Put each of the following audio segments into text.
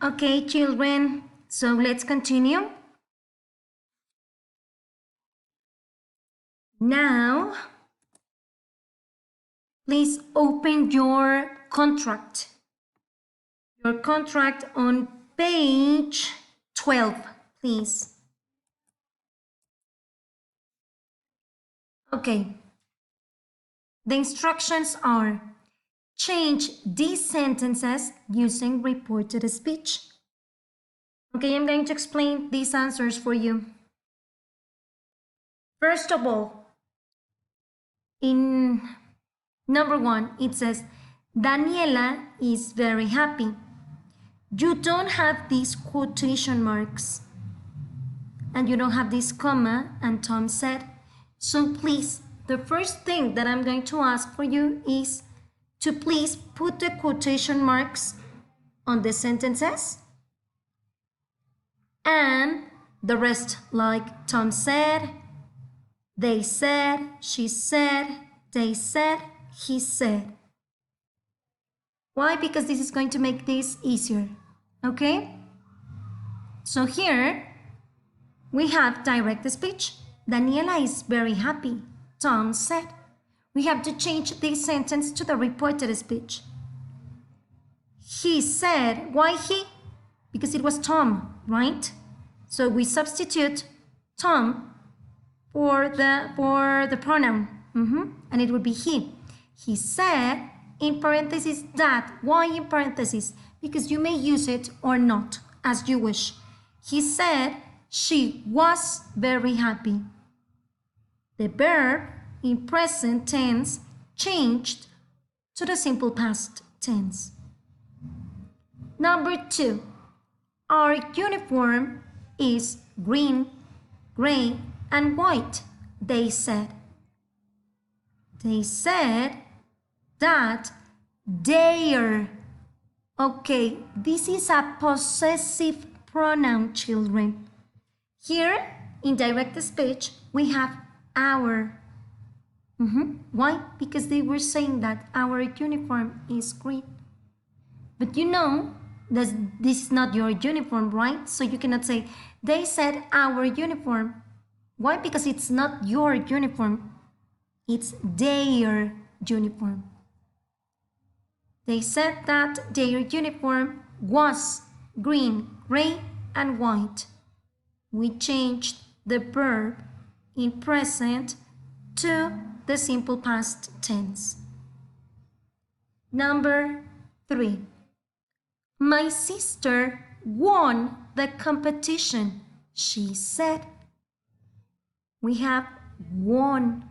Okay, children, so let's continue. Now, please open your contract. Your contract on page 12, please. Okay. The instructions are: change these sentences using reported speech. Okay, I'm going to explain these answers for you. First of all, in number 1, it says, Daniela is very happy. You don't have these quotation marks and you don't have this comma, and Tom said. So please, the first thing that I'm going to ask for you is to please put the quotation marks on the sentences and the rest, like Tom said, they said, she said, they said, he said. Why? Because this is going to make this easier, okay? So here we have direct speech. Daniela is very happy. Tom said. We have to change this sentence to the reported speech. He said. Why he? Because it was Tom, right? So we substitute Tom for the pronoun, and it would be he. He said, in parentheses, that. Why in parentheses? Because you may use it or not, as you wish. He said she was very happy. The verb in present tense changed to the simple past tense. Number 2, our uniform is green, gray, and white, they said. They said that their. Okay, this is a possessive pronoun, children. Here, in direct speech, we have our. Why? Because they were saying that our uniform is green. But you know that this is not your uniform, right? So you cannot say, they said our uniform. Why? Because it's not your uniform. It's their uniform. They said that their uniform was green, gray, and white. We changed the verb in present to the simple past tense. Number 3. My sister won the competition, she said. We have won.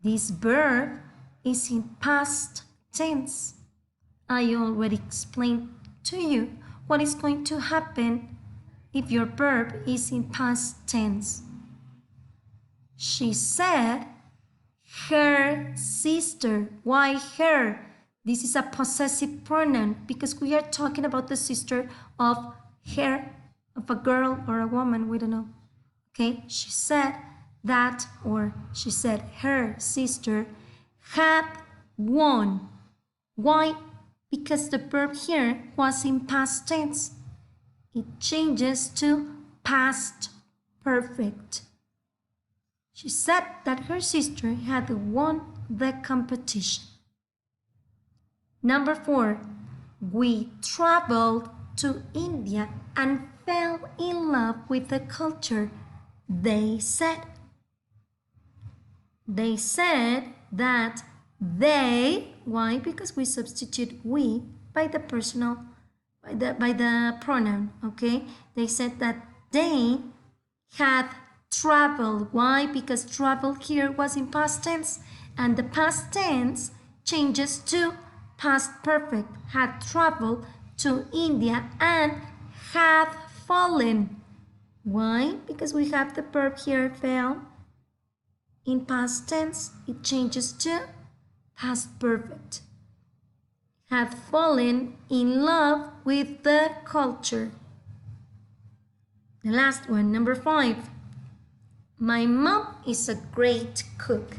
This verb is in past tense. I already explained to you what is going to happen if your verb is in past tense. She said her sister. Why her? This is a possessive pronoun because we are talking about the sister of her, of a girl or a woman, we don't know. Okay, she said that, or she said her sister had won. Why? Because the verb here was in past tense. It changes to past perfect. She said that her sister had won the competition. Number 4, we traveled to India and fell in love with the culture, they said. They said that they. Why? Because we substitute we by the personal, by the pronoun, okay? They said that they had traveled. Why? Because travel here was in past tense, and the past tense changes to past perfect. Had traveled to India and had fallen. Why? Because we have the verb here, fell. In past tense, it changes to past perfect. Had fallen in love with the culture. The last one, number 5. My mom is a great cook.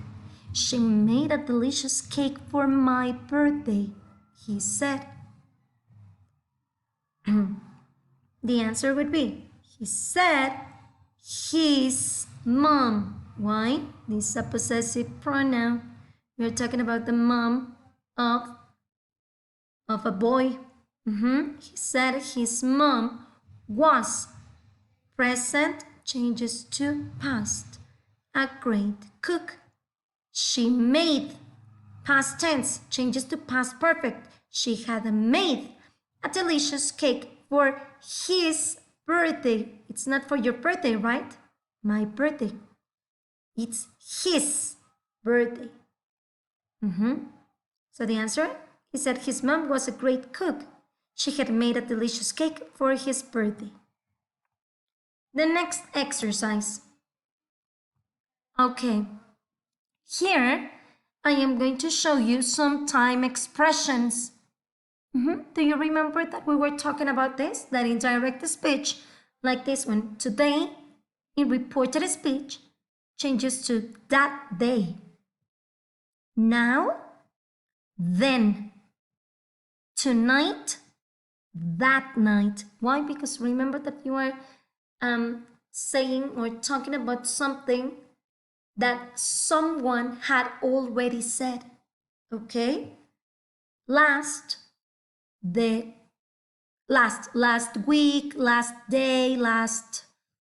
She made a delicious cake for my birthday, he said. The answer would be, he said his mom. Why? This is a possessive pronoun. We're talking about the mom of a boy. He said his mom was. Present changes to past. A great cook. She made. Past tense changes to past perfect. She had made a delicious cake for his birthday. It's not for your birthday, right? My birthday. It's his birthday. So the answer is that his mom was a great cook. She had made a delicious cake for his birthday. The next exercise. Okay, here I am going to show you some time expressions. Do you remember that we were talking about this? That in direct speech, like this one, today, in reported speech, changes to that day. Now, then. Tonight, that night. Why? Because remember that you are saying or talking about something that someone had already said. Okay? Last week, last day, last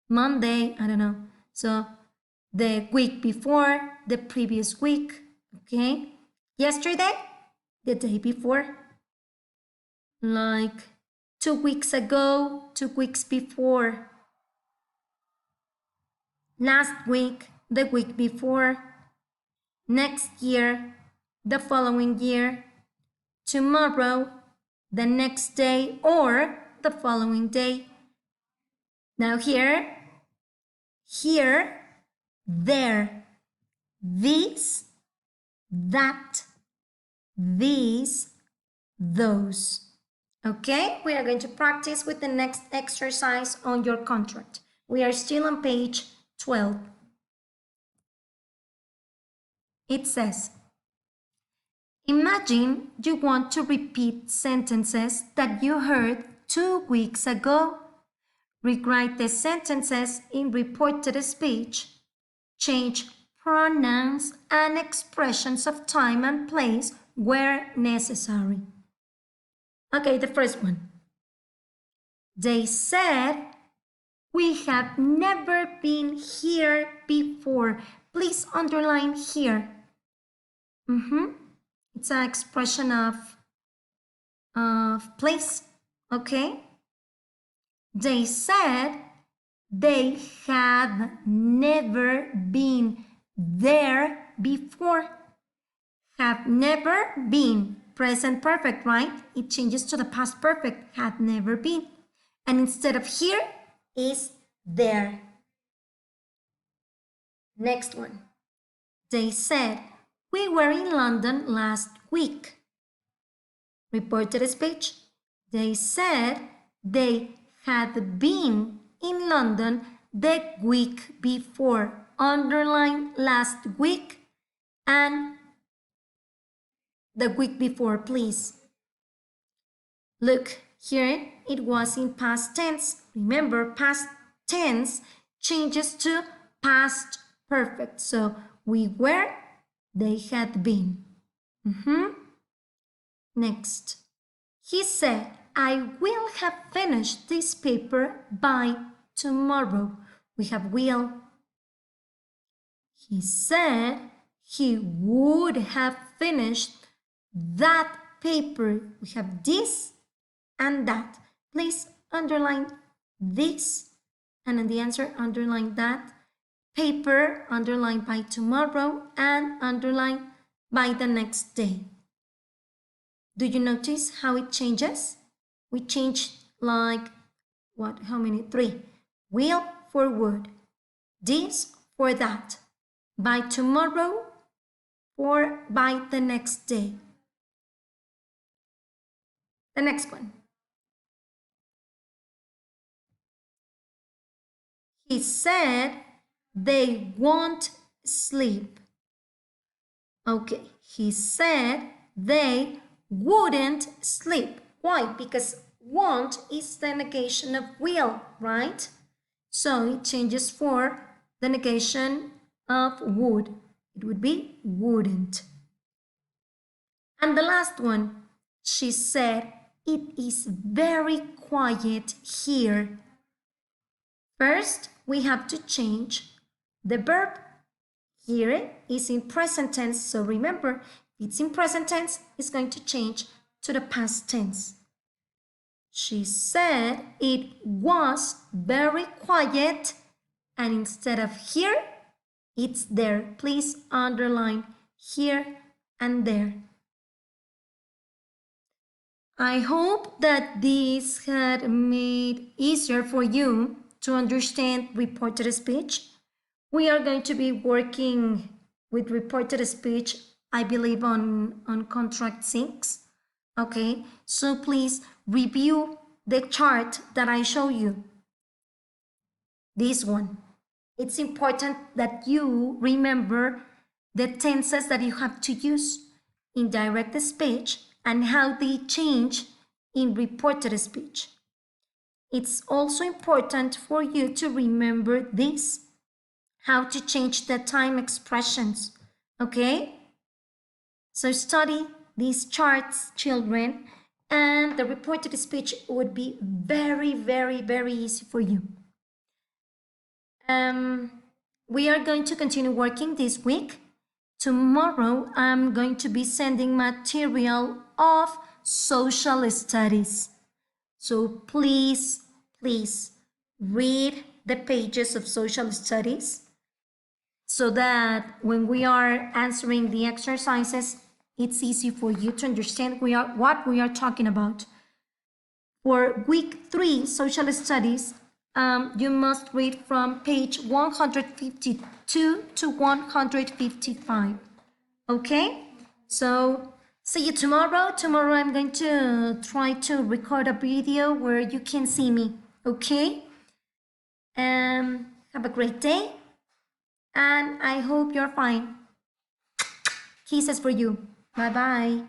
Monday, I don't know. So the week before, the previous week, okay? Yesterday, the day before, like 2 weeks ago, 2 weeks before, last week, the week before, next year, the following year, tomorrow, the next day, or the following day. Now here, there, this, that, these, those. Okay, we are going to practice with the next exercise on your contract. We are still on page 12. It says, imagine you want to repeat sentences that you heard 2 weeks ago. Rewrite the sentences in reported speech. Change pronouns and expressions of time and place where necessary. Okay, the first one. They said, we have never been here before. Please underline here. It's an expression of place, okay? They said they had never been there before. Have never been. Present perfect, right? It changes to the past perfect. Had never been. And instead of here is there. Next one. They said, we were in London last week. Reported speech. They said they had been in London the week before. Underline last week and the week before, please. Look, here it was in past tense. Remember, past tense changes to past perfect. So we were, they had been. Next. He said, I will have finished this paper by tomorrow. We have will. He said he would have finished that paper. We have this and that. Please underline this, and in the answer underline that. Paper underline by tomorrow and underline by the next day. Do you notice how it changes? We change like what? How many? 3. Will for would. This for that. By tomorrow or by the next day. The next one. He said they won't sleep. Okay, he said they wouldn't sleep. Why? Because Want is the negation of will, right? So it changes for the negation of would. It would be wouldn't. And the last one, she said, it is very quiet here. First, we have to change the verb. Here is in present tense, so remember, if it's in present tense, it's going to change to the past tense. She said it was very quiet, and instead of here, it's there. Please underline here and there. I hope that this had made easier for you to understand reported speech. We are going to be working with reported speech, I believe, on contract 6. Okay, so please review the chart that I show you. This one. It's important that you remember the tenses that you have to use in direct speech and how they change in reported speech. It's also important for you to remember this, how to change the time expressions, okay? So study these charts, children, and the reported speech would be very, very, very easy for you. We are going to continue working this week. Tomorrow, I'm going to be sending material of social studies. So please, please read the pages of social studies so that when we are answering the exercises, it's easy for you to understand what we are talking about. For week 3, social studies, you must read from page 152 to 155. Okay? So see you tomorrow. Tomorrow I'm going to try to record a video where you can see me. Okay? Have a great day. And I hope you're fine. Kisses for you. Bye-bye.